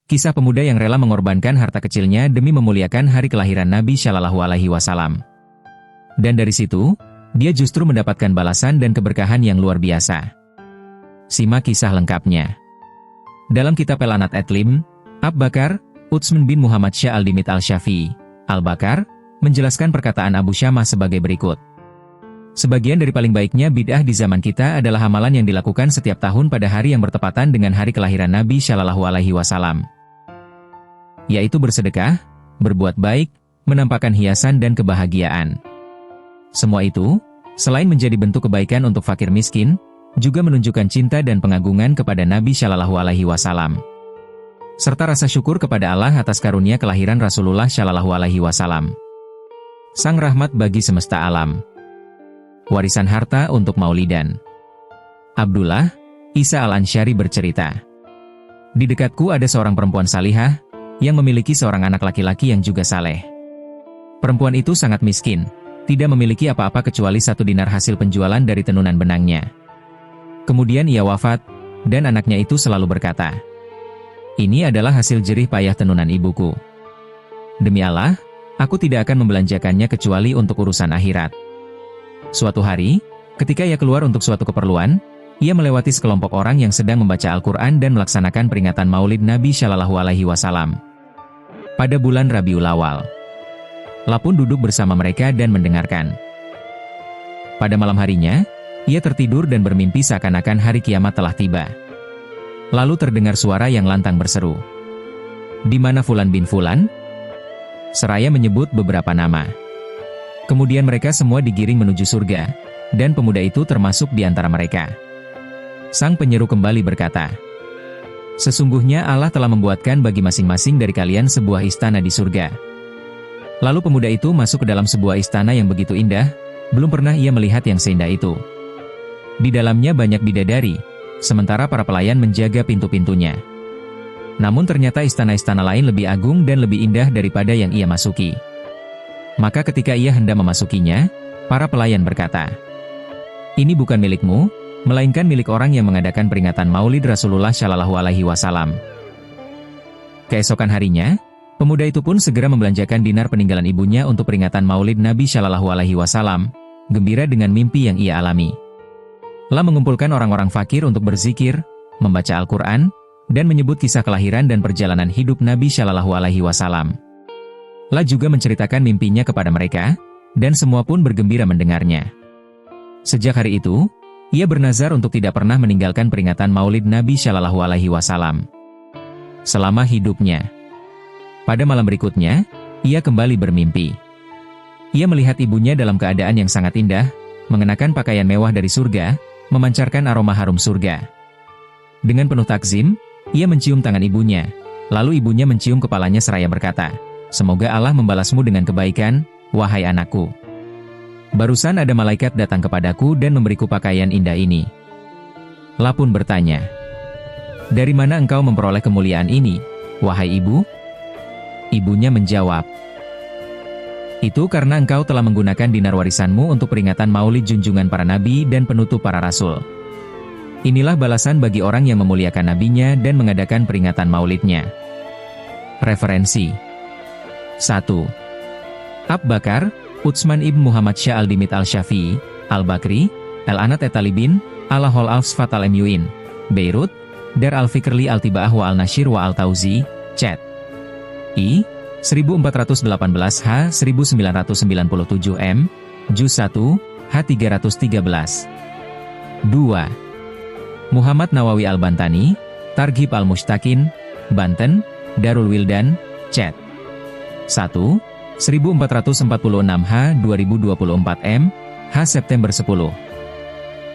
Kisah pemuda yang rela mengorbankan harta kecilnya demi memuliakan hari kelahiran Nabi Shallallahu Alaihi Wasallam. Dan dari situ, dia justru mendapatkan balasan dan keberkahan yang luar biasa. Simak kisah lengkapnya. Dalam kitab El-Anat Etlim, Abu Bakar, Utsman bin Muhammad Syah al-Dimit al-Syafi'i, Al-Bakar, menjelaskan perkataan Abu Syamah sebagai berikut. Sebagian dari paling baiknya bid'ah di zaman kita adalah amalan yang dilakukan setiap tahun pada hari yang bertepatan dengan hari kelahiran Nabi Shallallahu Alaihi Wasallam. Yaitu bersedekah, berbuat baik, menampakkan hiasan dan kebahagiaan. Semua itu, selain menjadi bentuk kebaikan untuk fakir miskin, juga menunjukkan cinta dan pengagungan kepada Nabi Shallallahu Alaihi Wasallam, serta rasa syukur kepada Allah atas karunia kelahiran Rasulullah Shallallahu Alaihi Wasallam, sang rahmat bagi semesta alam. Warisan harta untuk Maulidan. Abdullah Isa Al-Ansyari bercerita, di dekatku ada seorang perempuan salihah, yang memiliki seorang anak laki-laki yang juga saleh. Perempuan itu sangat miskin, tidak memiliki apa-apa kecuali 1 dinar hasil penjualan dari tenunan benangnya. Kemudian ia wafat, dan anaknya itu selalu berkata, "Ini adalah hasil jerih payah tenunan ibuku. Demi Allah, aku tidak akan membelanjakannya kecuali untuk urusan akhirat." Suatu hari, ketika ia keluar untuk suatu keperluan, ia melewati sekelompok orang yang sedang membaca Al-Quran dan melaksanakan peringatan Maulid Nabi Shallallahu Alaihi Wasallam pada bulan Rabiul Awal. La pun duduk bersama mereka dan mendengarkan. Pada malam harinya, ia tertidur dan bermimpi seakan-akan hari kiamat telah tiba. Lalu terdengar suara yang lantang berseru, "Di mana Fulan bin Fulan?" Seraya menyebut beberapa nama. Kemudian mereka semua digiring menuju surga, dan pemuda itu termasuk di antara mereka. Sang penyeru kembali berkata, "Sesungguhnya Allah telah membuatkan bagi masing-masing dari kalian sebuah istana di surga." Lalu pemuda itu masuk ke dalam sebuah istana yang begitu indah, belum pernah ia melihat yang seindah itu. Di dalamnya banyak bidadari, sementara para pelayan menjaga pintu-pintunya. Namun ternyata istana-istana lain lebih agung dan lebih indah daripada yang ia masuki. Maka ketika ia hendak memasukinya, para pelayan berkata, "Ini bukan milikmu, melainkan milik orang yang mengadakan peringatan Maulid Rasulullah Shallallahu Alaihi Wasallam." Keesokan harinya, pemuda itu pun segera membelanjakan dinar peninggalan ibunya untuk peringatan Maulid Nabi Shallallahu Alaihi Wasallam, gembira dengan mimpi yang ia alami. La mengumpulkan orang-orang fakir untuk berzikir, membaca Al-Quran, dan menyebut kisah kelahiran dan perjalanan hidup Nabi Shallallahu Alaihi Wasallam. La juga menceritakan mimpinya kepada mereka, dan semua pun bergembira mendengarnya. Sejak hari itu, ia bernazar untuk tidak pernah meninggalkan peringatan Maulid Nabi Shallallahu Alaihi Wasallam selama hidupnya. Pada malam berikutnya, ia kembali bermimpi. Ia melihat ibunya dalam keadaan yang sangat indah, mengenakan pakaian mewah dari surga, memancarkan aroma harum surga. Dengan penuh takzim, ia mencium tangan ibunya, lalu ibunya mencium kepalanya seraya berkata, "Semoga Allah membalasmu dengan kebaikan, wahai anakku. Barusan ada malaikat datang kepadaku dan memberiku pakaian indah ini." La pun bertanya, "Dari mana engkau memperoleh kemuliaan ini, wahai ibu?" Ibunya menjawab, "Itu karena engkau telah menggunakan dinar warisanmu untuk peringatan Maulid junjungan para nabi dan penutup para rasul. Inilah balasan bagi orang yang memuliakan nabinya dan mengadakan peringatan maulidnya." Referensi 1. Abu Bakar, Utsman ibn Muhammad Syah al-Dimit al-Syafi'i, Al-Bakri, El-Anat Etalibin, Al-Hol al-Sfat al-Emyuin, Beirut, Dar al-Fikrli al-Tibaah wa al-Nashir wa al-Tauzi, Chat. I. 1418 H 1997 M, Juz 1, H 313. 2. Muhammad Nawawi al-Bantani, Targhib al-Mushtaqin, Banten, Darul Wildan, Chat. 1. 1446 H 2024 M, H September 10.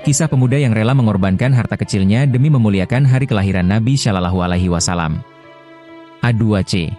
Kisah pemuda yang rela mengorbankan harta kecilnya demi memuliakan hari kelahiran Nabi Shallallahu Alaihi Wasallam. A2C